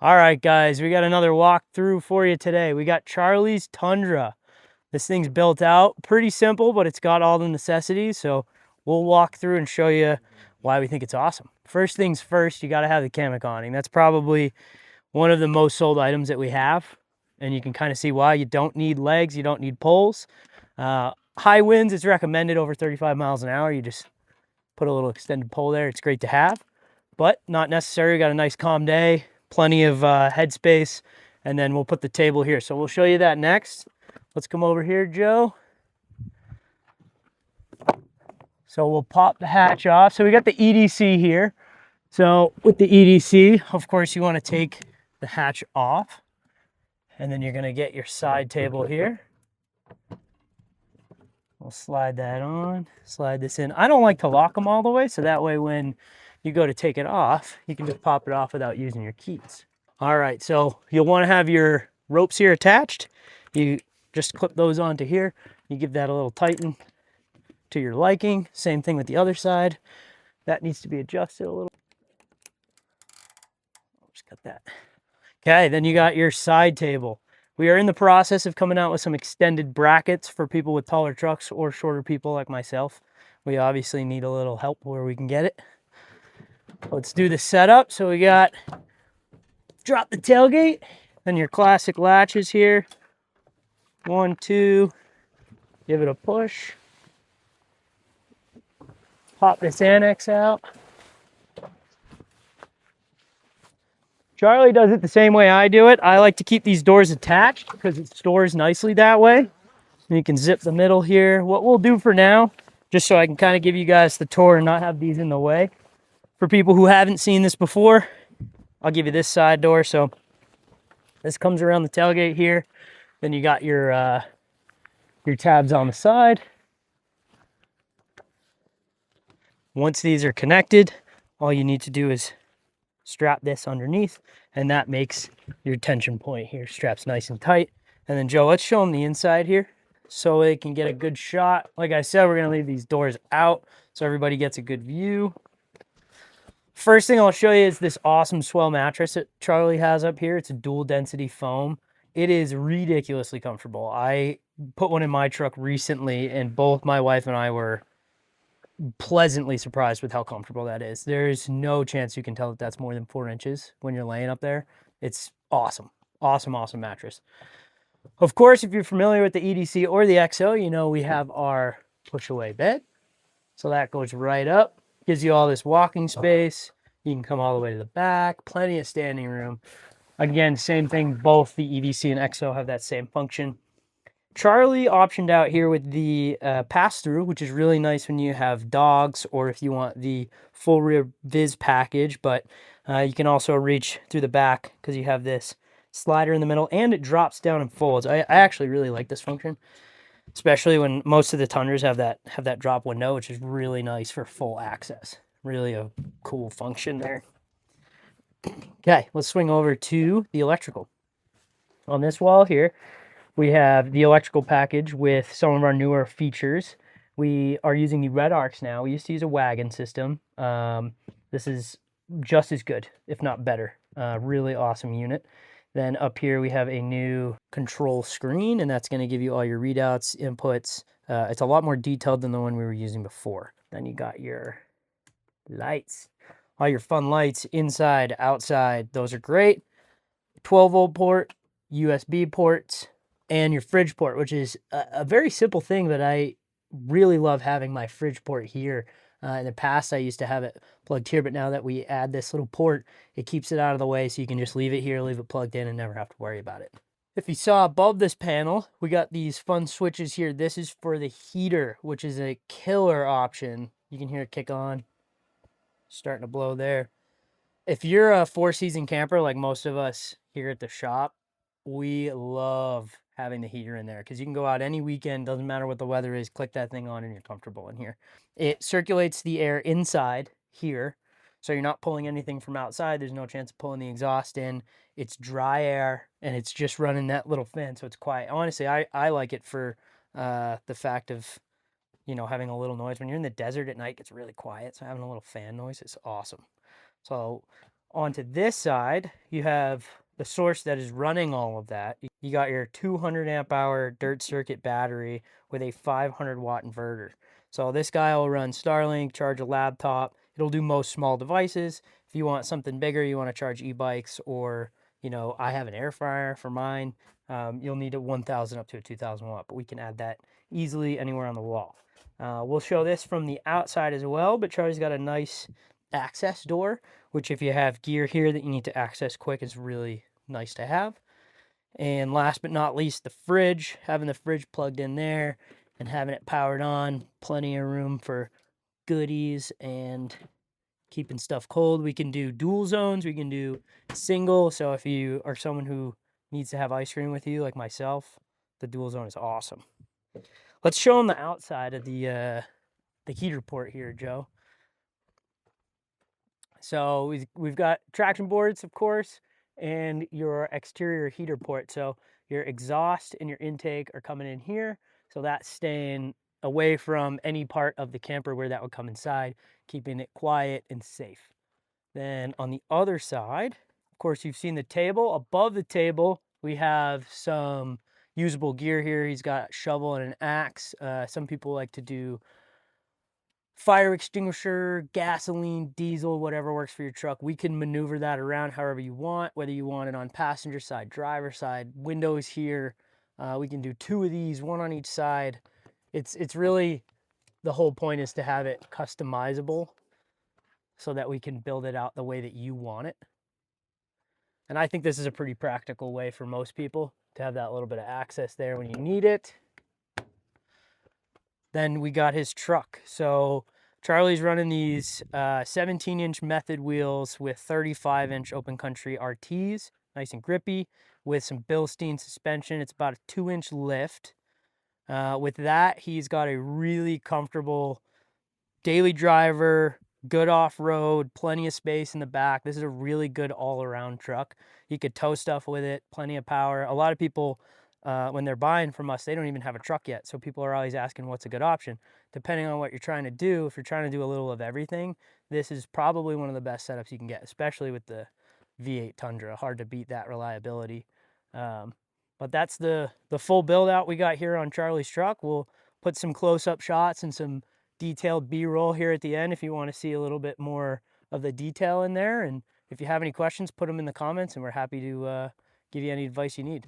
All right, guys, we got another walkthrough for you today. We got Charlie's Tundra. This thing's built out. Pretty simple, but it's got all the necessities. So we'll walk through and show you why we think it's awesome. First things first, you got to have the Kamek awning. That's probably one of the most sold items that we have. And you can kind of see why. You don't need legs. You don't need poles. High winds, it's recommended over 35 miles an hour. You just put a little extended pole there. It's great to have, but not necessary. We got a nice calm day. Plenty of headspace, and then we'll put the table here. So we'll show you that next. Let's come over here, Joe. So we'll pop the hatch off. So we got the EDC here. So with the EDC, of course, you want to take the hatch off, and then you're going to get your side table here. We'll slide that on, slide this in. I don't like to lock them all the way, so that way when you go to take it off, you can just pop it off without using your keys. All right, so you'll want to have your ropes here attached. You just clip those onto here. You give that a little tighten to your liking. Same thing with the other side. That needs to be adjusted a little. Just cut that. Okay, then you got your side table. We are in the process of coming out with some extended brackets for people with taller trucks or shorter people like myself. We obviously need a little help where we can get it. Let's do the setup. So we got, drop the tailgate, then your classic latches here. 1, 2, give it a push. Pop this Annex out. Charlie does it the same way I do it. I like to keep these doors attached because it stores nicely that way. And you can zip the middle here. What we'll do for now, just so I can kind of give you guys the tour and not have these in the way. For people who haven't seen this before, I'll give you this side door. So this comes around the tailgate here. Then you got your tabs on the side. Once these are connected, all you need to do is strap this underneath, and that makes your tension point here. Straps nice and tight. And then Joe, let's show them the inside here so they can get a good shot. Like I said, we're gonna leave these doors out so everybody gets a good view. First thing I'll show you is this awesome swell mattress that Charlie has up here. It's a dual density foam. It is ridiculously comfortable. I put one in my truck recently, and both my wife and I were pleasantly surprised with how comfortable that is. There's no chance you can tell that that's more than 4 inches when you're laying up there. It's awesome. Awesome, awesome mattress. Of course, if you're familiar with the EDC or the XO, you know we have our push-away bed. So that goes right up. Gives you all this walking space. You can come all the way to the back. Plenty of standing room. Again, same thing. Both the EDC and XO have that same function. Charlie optioned out here with the pass-through, which is really nice when you have dogs or if you want the full rear Viz package. But you can also reach through the back because you have this slider in the middle, and it drops down and folds. I actually really like this function, especially when most of the Tundras have that drop window, which is really nice for full access. Really a cool function there. Okay, let's swing over to the electrical. On this wall here, we have the electrical package with some of our newer features. We are using the red arcs now. We used to use a wagon system. This is just as good, if not better. Really awesome unit. Then up here we have a new control screen, and that's going to give you all your readouts, inputs. It's a lot more detailed than the one we were using before. Then you got your lights. All your fun lights inside, outside. Those are great. 12-volt port, USB ports, and your fridge port, which is a very simple thing, but I really love having my fridge port here. In the past, I used to have it plugged here, but now that we add this little port, it keeps it out of the way, so you can just leave it here, leave it plugged in, and never have to worry about it. If you saw above this panel, we got these fun switches here. This is for the heater, which is a killer option. You can hear it kick on. Starting to blow there. If you're a 4-season camper like most of us here at the shop, we love having the heater in there because you can go out any weekend, doesn't matter what the weather is, click that thing on and you're comfortable in here. It circulates the air inside here, so you're not pulling anything from outside. There's no chance of pulling the exhaust in. It's dry air, and it's just running that little fan, so it's quiet. Honestly, I like it for the fact of, you know, having a little noise. When you're in the desert at night, it gets really quiet, so having a little fan noise is awesome. So Onto this side, you have the source that is running all of that. You got your 200 amp hour dirt circuit battery with a 500 watt inverter. So this guy will run Starlink, charge a laptop. It'll do most small devices. If you want something bigger, you want to charge e-bikes, or, you know, I have an air fryer for mine. You'll need a 1000 up to a 2000 watt, but we can add that easily anywhere on the wall. We'll show this from the outside as well, but Charlie's got a nice access door, which if you have gear here that you need to access quick is really nice to have. And last but not least, the fridge. Having the fridge plugged in there and having it powered on, plenty of room for goodies and keeping stuff cold. We can do dual zones, we can do single. So if you are someone who needs to have ice cream with you, like myself, the dual zone is awesome. Let's show them the outside of the heater port here, Joe. So we've got traction boards, of course, and your exterior heater port. So your exhaust and your intake are coming in here. So that's staying away from any part of the camper where that would come inside, keeping it quiet and safe. Then on the other side, of course, you've seen the table. Above the table, we have some usable gear here. He's got a shovel and an axe. Some people like to do fire extinguisher, gasoline, diesel, whatever works for your truck. We can maneuver that around however you want, whether you want it on passenger side, driver side, windows here. We can do 2 of these, 1 on each side. It's really, the whole point is to have it customizable so that we can build it out the way that you want it. And I think this is a pretty practical way for most people to have that little bit of access there when you need it. Then we got his truck. So Charlie's running these 17-inch method wheels with 35-inch open country RTs, nice and grippy, with some Bilstein suspension. It's about a 2-inch lift. With that, he's got a really comfortable daily driver, good off-road, plenty of space in the back. This is a really good all-around truck. You could tow stuff with it, plenty of power. A lot of people, when they're buying from us, they don't even have a truck yet. So people are always asking what's a good option. Depending on what you're trying to do, if you're trying to do a little of everything, this is probably one of the best setups you can get, especially with the V8 Tundra. Hard to beat that reliability. But that's the full build out we got here on Charlie's truck. We'll put some close-up shots and some detailed B-roll here at the end if you want to see a little bit more of the detail in there. And if you have any questions, put them in the comments and we're happy to give you any advice you need.